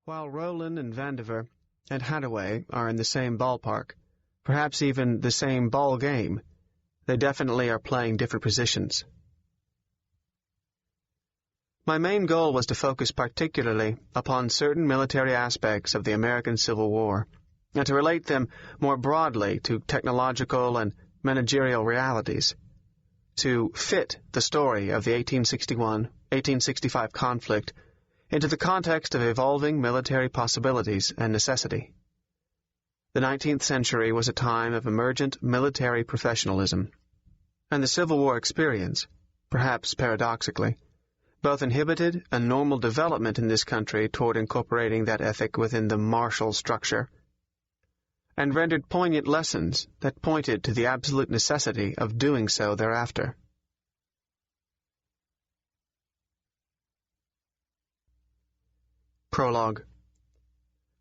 While Rowland and Vandiver and Hattaway are in the same ballpark, perhaps even the same ball game, they definitely are playing different positions. My main goal was to focus particularly upon certain military aspects of the American Civil War, and to relate them more broadly to technological and managerial realities, to fit the story of the 1861-1865 conflict into the context of evolving military possibilities and necessity. The 19th century was a time of emergent military professionalism, and the Civil War experience, perhaps paradoxically, both inhibited a normal development in this country toward incorporating that ethic within the martial structure, and rendered poignant lessons that pointed to the absolute necessity of doing so thereafter. Prologue.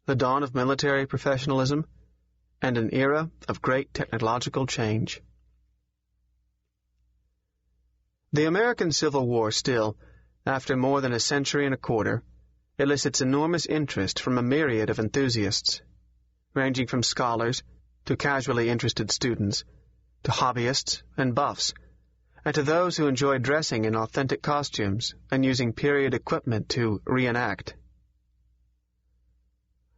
The dawn of military professionalism and an era of great technological change. The American Civil War still, after more than a century and a quarter, elicits enormous interest from a myriad of enthusiasts, ranging from scholars to casually interested students, to hobbyists and buffs, and to those who enjoy dressing in authentic costumes and using period equipment to reenact.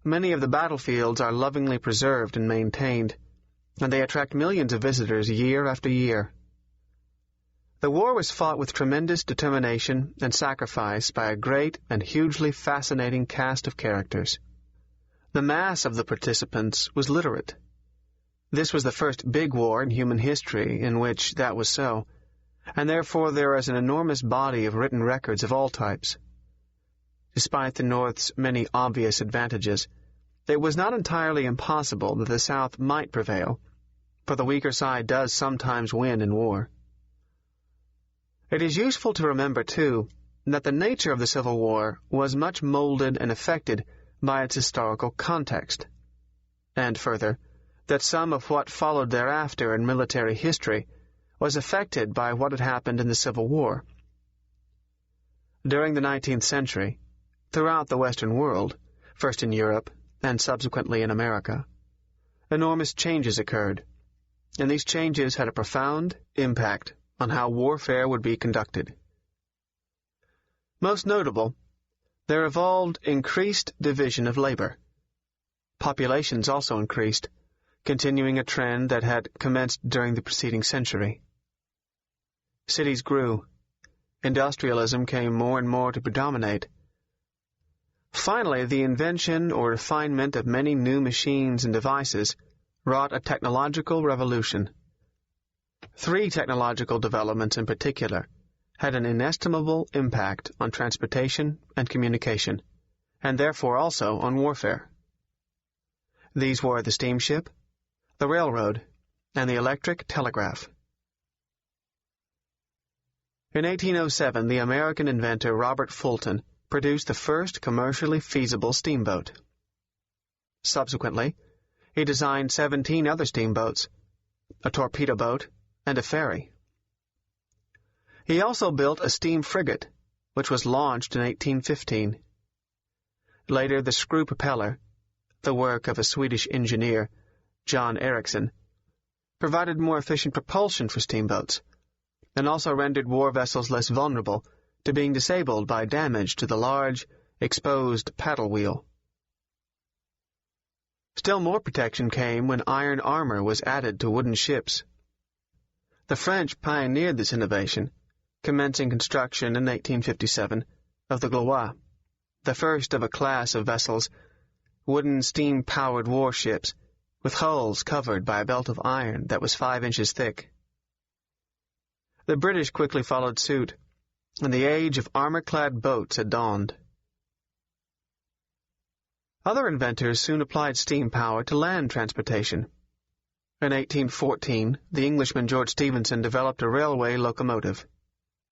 Many of the battlefields are lovingly preserved and maintained, and they attract millions of visitors year after year. The war was fought with tremendous determination and sacrifice by a great and hugely fascinating cast of characters. The mass of the participants was literate. This was the first big war in human history in which that was so, and therefore there is an enormous body of written records of all types. Despite the North's many obvious advantages, it was not entirely impossible that the South might prevail, for the weaker side does sometimes win in war. It is useful to remember, too, that the nature of the Civil War was much molded and affected by its historical context, and further, that some of what followed thereafter in military history was affected by what had happened in the Civil War. During the 19th century, throughout the Western world, first in Europe and subsequently in America, enormous changes occurred, and these changes had a profound impact on how warfare would be conducted. Most notable, there evolved increased division of labor. Populations also increased, continuing a trend that had commenced during the preceding century. Cities grew. Industrialism came more and more to predominate. Finally, the invention or refinement of many new machines and devices wrought a technological revolution. 3 technological developments in particular had an inestimable impact on transportation and communication, and therefore also on warfare. These were the steamship, the railroad, and the electric telegraph. In 1807, the American inventor Robert Fulton produced the first commercially feasible steamboat. Subsequently, he designed 17 other steamboats, a torpedo boat, and a ferry. He also built a steam frigate, which was launched in 1815. Later, the screw propeller, the work of a Swedish engineer, John Ericsson, provided more efficient propulsion for steamboats, and also rendered war vessels less vulnerable to being disabled by damage to the large, exposed paddle wheel. Still more protection came when iron armor was added to wooden ships. The French pioneered this innovation, commencing construction in 1857 of the Gloire, the first of a class of vessels, wooden steam-powered warships, with hulls covered by a belt of iron that was 5 inches thick. The British quickly followed suit, and the age of armor-clad boats had dawned. Other inventors soon applied steam power to land transportation. In 1814, the Englishman George Stephenson developed a railway locomotive,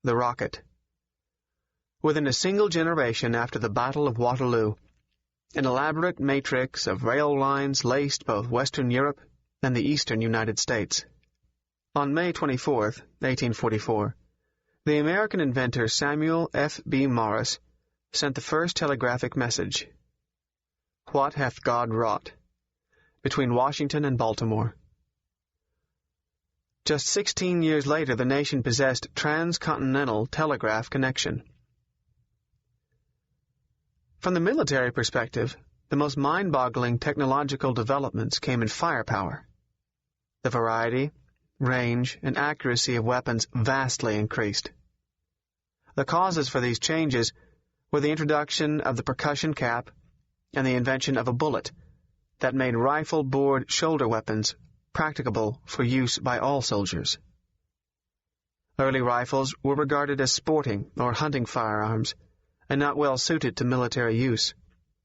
the Rocket. Within a single generation after the Battle of Waterloo, an elaborate matrix of rail lines laced both Western Europe and the eastern United States. On May 24, 1844, the American inventor Samuel F. B. Morse sent the first telegraphic message. What Hath God Wrought? Between Washington and Baltimore. Just 16 years later, the nation possessed transcontinental telegraph connection. From the military perspective, the most mind-boggling technological developments came in firepower. The variety, range, and accuracy of weapons vastly increased. The causes for these changes were the introduction of the percussion cap and the invention of a bullet that made rifle-bored shoulder weapons practicable for use by all soldiers. Early rifles were regarded as sporting or hunting firearms and not well suited to military use,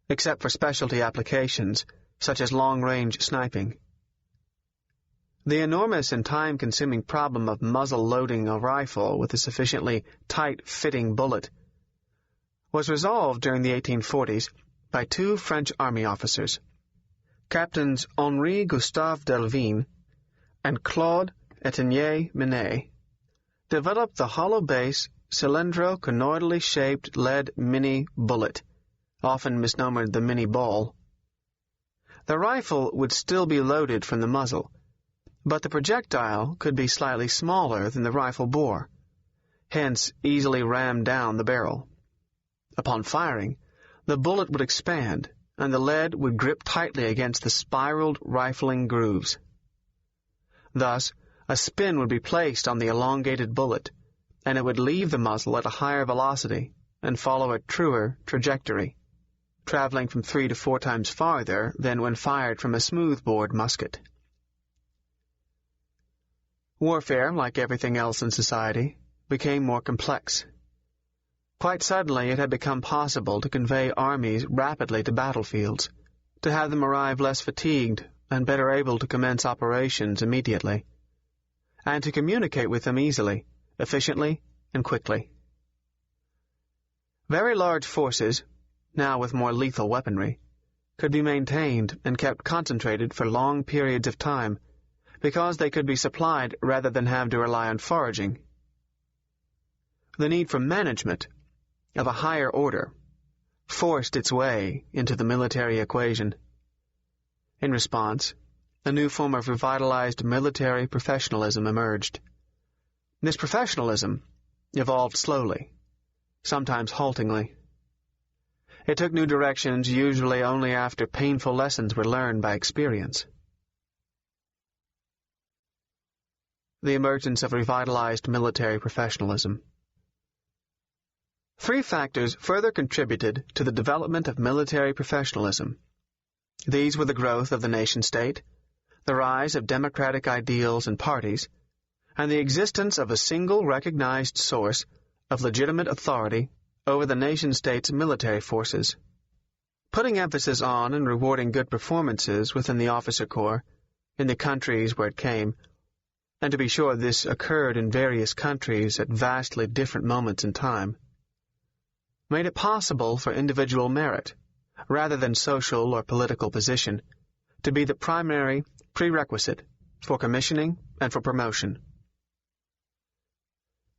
except for specialty applications such as long-range sniping. The enormous and time-consuming problem of muzzle-loading a rifle with a sufficiently tight-fitting bullet was resolved during the 1840s by two French army officers, Captains Henri Gustave Delvin and Claude Etienne Minet, developed the hollow-base, cylindro-conoidally shaped lead mini bullet, often misnomered the mini ball. The rifle would still be loaded from the muzzle, but the projectile could be slightly smaller than the rifle bore, hence easily rammed down the barrel. Upon firing, the bullet would expand, and the lead would grip tightly against the spiraled rifling grooves. Thus, a spin would be placed on the elongated bullet, and it would leave the muzzle at a higher velocity and follow a truer trajectory, traveling from 3 to 4 times farther than when fired from a smooth-bored musket. Warfare, like everything else in society, became more complex. Quite suddenly it had become possible to convey armies rapidly to battlefields, to have them arrive less fatigued and better able to commence operations immediately, and to communicate with them easily, efficiently, and quickly. Very large forces, now with more lethal weaponry, could be maintained and kept concentrated for long periods of time, because they could be supplied rather than have to rely on foraging. The need for management of a higher order forced its way into the military equation. In response, a new form of revitalized military professionalism emerged. This professionalism evolved slowly, sometimes haltingly. It took new directions usually only after painful lessons were learned by experience. The emergence of revitalized military professionalism. 3 factors further contributed to the development of military professionalism. These were the growth of the nation-state, the rise of democratic ideals and parties, and the existence of a single recognized source of legitimate authority over the nation-state's military forces. Putting emphasis on and rewarding good performances within the officer corps, in the countries where it came, and to be sure this occurred in various countries at vastly different moments in time, made it possible for individual merit, rather than social or political position, to be the primary prerequisite for commissioning and for promotion.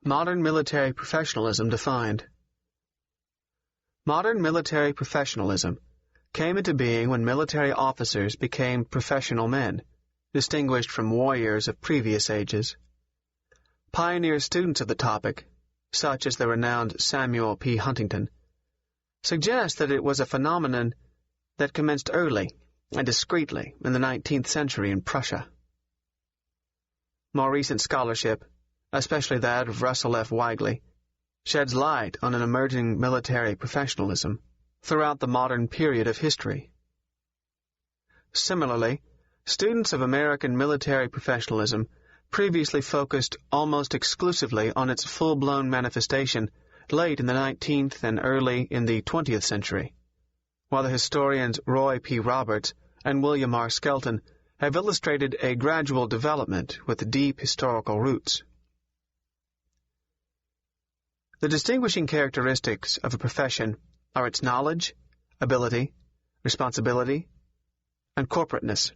Modern military professionalism defined. Modern military professionalism came into being when military officers became professional men, distinguished from warriors of previous ages. Pioneer students of the topic, such as the renowned Samuel P. Huntington, suggest that it was a phenomenon that commenced early and discreetly in the 19th century in Prussia. More recent scholarship, especially that of Russell F. Weigley, sheds light on an emerging military professionalism throughout the modern period of history. Similarly, students of American military professionalism previously focused almost exclusively on its full-blown manifestation late in the 19th and early in the 20th century, while the historians Roy P. Roberts and William R. Skelton have illustrated a gradual development with deep historical roots. The distinguishing characteristics of a profession are its knowledge, ability, responsibility, and corporateness.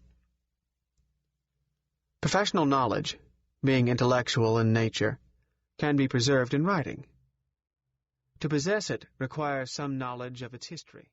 Professional knowledge, being intellectual in nature, can be preserved in writing. To possess it requires some knowledge of its history.